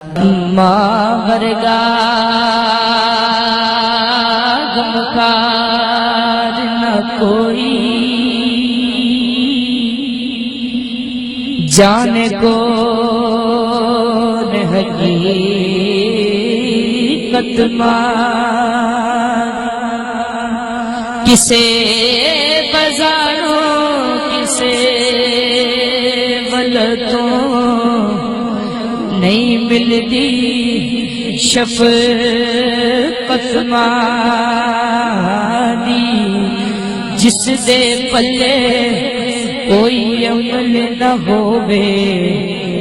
ماں ورگا غمخوار نہ کوئی، جانے کون حقیقت ماں، کسے بازاروں کسے ولدوں نہیں ملتی شفقت مانی، جس دے پلے کوئی عمل نہ ہووے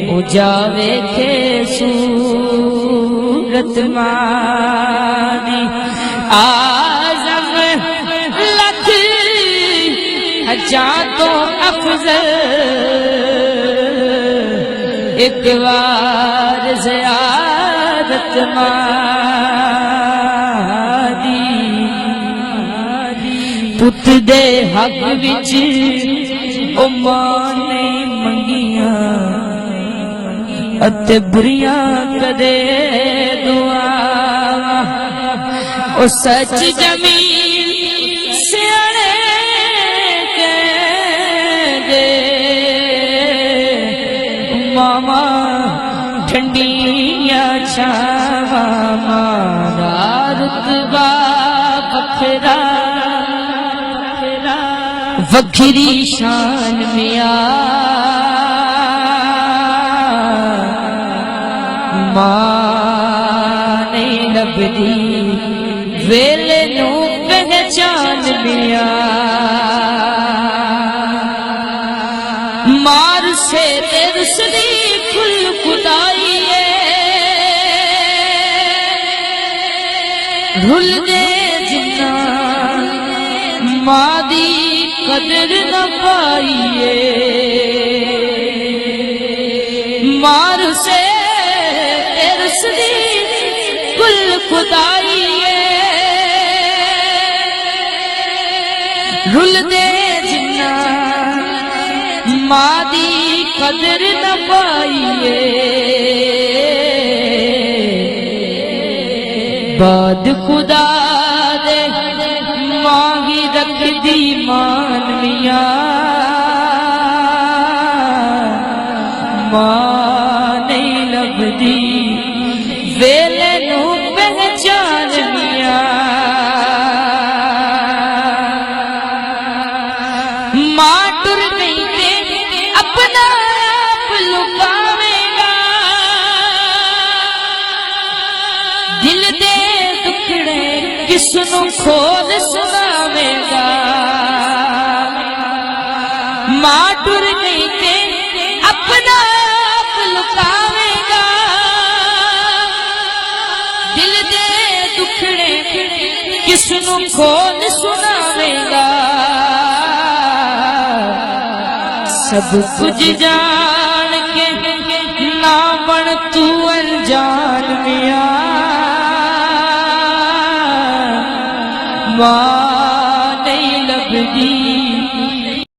او جاوے تھے صورت مانی۔ آزم لکھ ہزار تو افضل ایک بار زیارت مادی، پت دے حق وچ او ماں نے منگیاں اتے بریاں کدے دعا، او سچ جمیل سیانے ماما ٹھنڈیاں چھاواں مارا رتبہ بکھرا وکھری شان میاں، ماں نہیں لبدی ویلے نو پہچان میاں، مار سے ترسدی کل خدائی رل دے جنا ماں دی قدر نہ پائیے، مار سے ترسدی کل خدائی رل دے جنا ماں دی قدر نہ پائیے، بعد خدا دے مانگی رکھ دی مان میاں، ماں نہیں لبدی ویلے نو پہچان میاں، ماں ٹر گئی تے اپنا آپ لکاوے گا، دل دے دکھڑے کس نو کھول سناوے گا، ماں ٹر گئی تے اپنا آپ لکاوے گا، دل دے دکھڑے کس نو کھول سناوے گا، سب کچھ جان کے نہ بن تو انجان میاں، ماں